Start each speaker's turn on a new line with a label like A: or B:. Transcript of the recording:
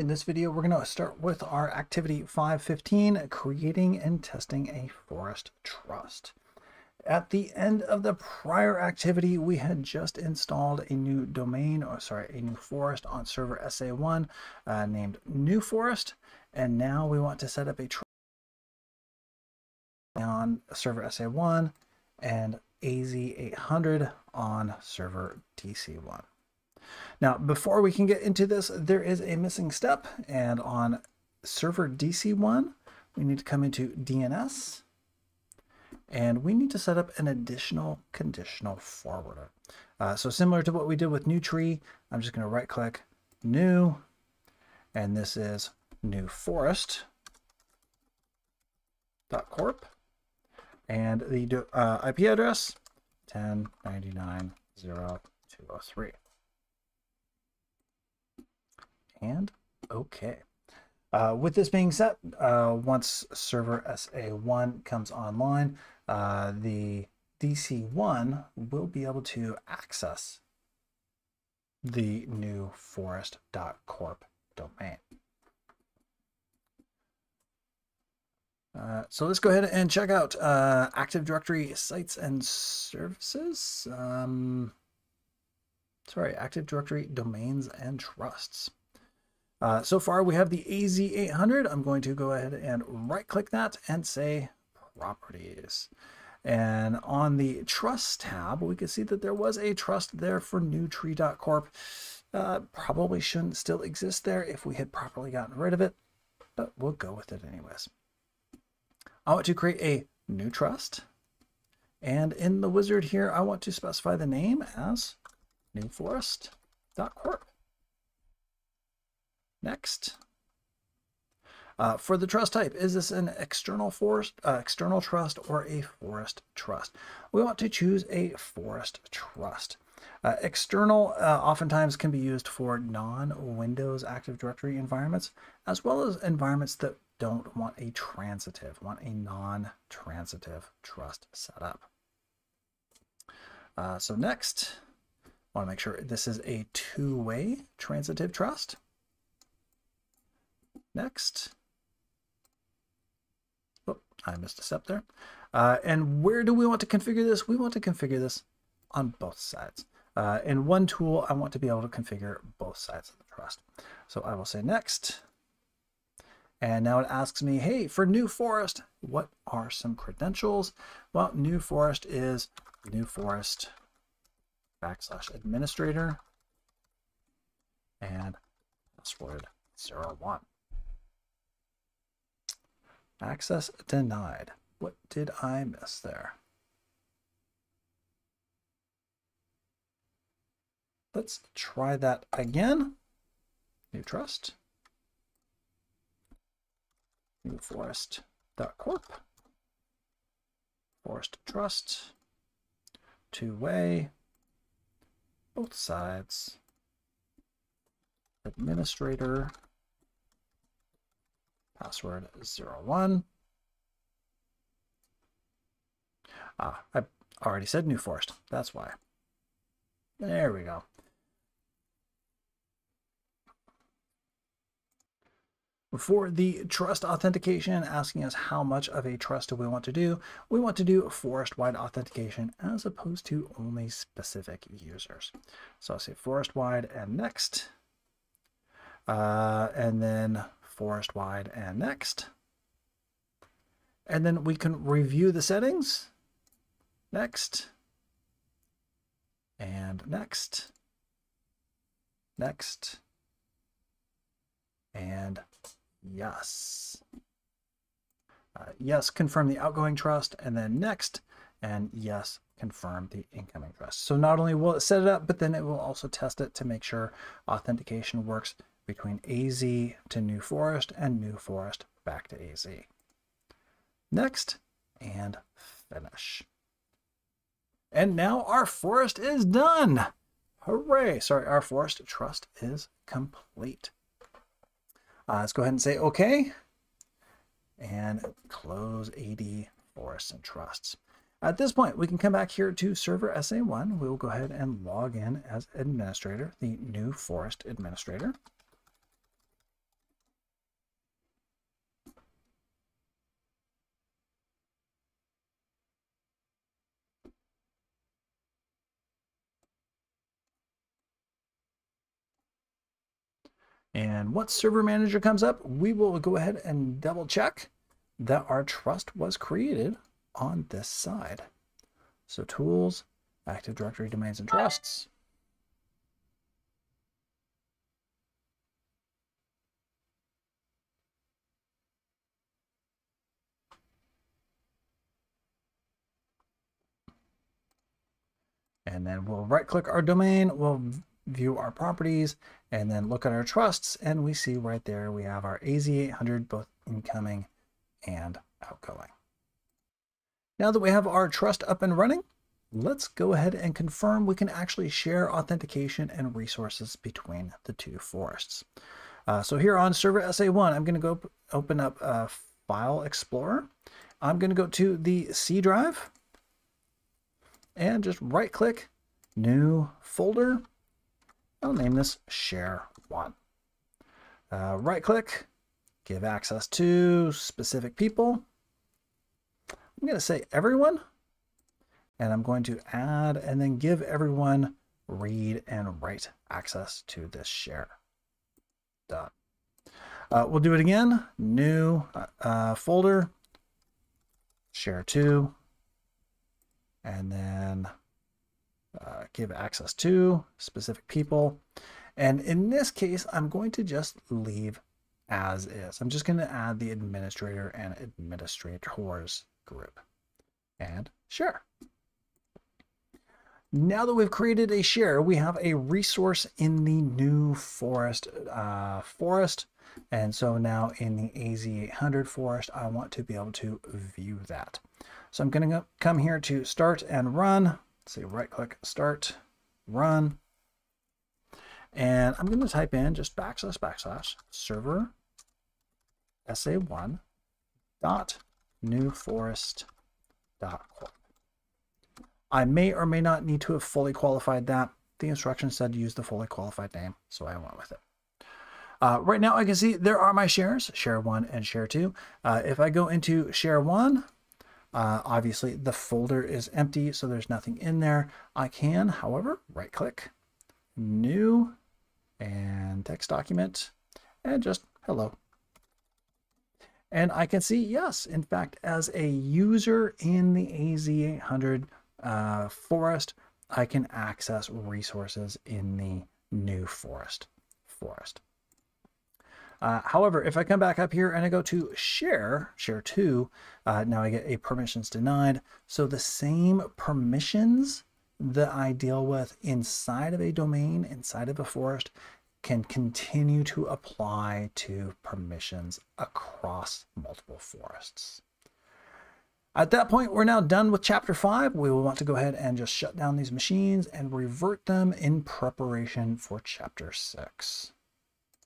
A: In this video, we're going to start with our activity 515, creating and testing a forest trust. At the end of the prior activity, we had just installed a new domain, a new forest on server SA1 named New Forest, and now we want to set up a trust on server SA1 and AZ800 on server DC1. Now, before we can get into this, there is a missing step, and on server DC1, we need to come into DNS, and we need to set up an additional conditional forwarder. So similar to what we did with new tree, I'm just going to right-click New, and this is New Forest.corp, and the IP address 1099.0.203. And OK. With this being set, once server SA1 comes online, the DC1 will be able to access the new forest.corp domain. So let's go ahead and check out Active Directory sites and services. Active Directory domains and trusts. So far, we have the AZ800. I'm going to go ahead and right-click that and say Properties. And on the Trust tab, we can see that there was a trust there for newtree.corp. Probably shouldn't still exist there if we had properly gotten rid of it, but we'll go with it anyways. I want to create a new trust. And in the wizard here, I want to specify the name as newforest.corp. Next. For the trust type, is this an external trust or a forest trust? We want to choose a forest trust. External oftentimes can be used for non-Windows Active Directory environments, as well as environments that don't want a non-transitive trust setup. So next, I want to make sure this is a two-way transitive trust. Next. Oh, I missed a step there. And where do we want to configure this? We want to configure this on both sides. In one tool, I want to be able to configure both sides of the trust. So I will say next. And now it asks me, hey, for New Forest, what are some credentials? Well, New Forest is New Forest /administrator and password 01. Access denied. What did I miss there? Let's try that again. New trust. New forest.corp. Forest trust. Two-way. Both sides. Administrator. Password 01. I already said New Forest. That's why. There we go. For the trust authentication, asking us how much of a trust do we want to do, we want to do forest-wide authentication as opposed to only specific users. So I'll say forest-wide and next. And then forest-wide and next. And then we can review the settings. Next. And next. Next. And yes. Yes, confirm the outgoing trust, and then next. And yes, confirm the incoming trust. So not only will it set it up, but then it will also test it to make sure authentication works between AZ to New Forest and New Forest back to AZ. Next, and finish. And now our forest is done. Hooray! Sorry, our forest trust is complete. Let's go ahead and say OK. And close AD Forests and Trusts. At this point, we can come back here to server SA1. We will go ahead and log in as administrator, the New Forest administrator. And once Server Manager comes up, we will go ahead and double check that our trust was created on this side. So Tools, Active Directory Domains and Trusts. And then we'll right click our domain, we'll view our properties, and then look at our trusts, and we see right there we have our AZ800 both incoming and outgoing. Now that we have our trust up and running, let's go ahead and confirm we can actually share authentication and resources between the two forests. So here on Server SA1, I'm going to go open up File Explorer. I'm going to go to the C drive and just right click, new folder. I'll name this Share 1. Right click, give access to specific people. I'm going to say everyone, and I'm going to add and then give everyone read and write access to this share. Done. We'll do it again. New folder, share 2, and then give access to specific people. And in this case, I'm going to just leave as is. I'm just going to add the administrator and administrators group and share. Now that we've created a share, we have a resource in the new forest. And so now in the AZ800 forest, I want to be able to view that. So I'm going to come here to start and run. Let's say right click, start, run. And I'm going to type in just / server SA1 dot newforest.corp. I may or may not need to have fully qualified that. The instructions said to use the fully qualified name, so I went with it. Right now I can see there are my shares, share 1 and share 2. If I go into share 1, obviously the folder is empty, so there's nothing in there. I can, however, right click, new, and text document, and just hello. And I can see, yes, in fact, as a user in the AZ800 forest, I can access resources in the new forest. However, if I come back up here and I go to share 2, now I get a permissions denied. So the same permissions that I deal with inside of a domain, inside of a forest, can continue to apply to permissions across multiple forests. At that point, we're now done with chapter 5. We will want to go ahead and just shut down these machines and revert them in preparation for chapter 6.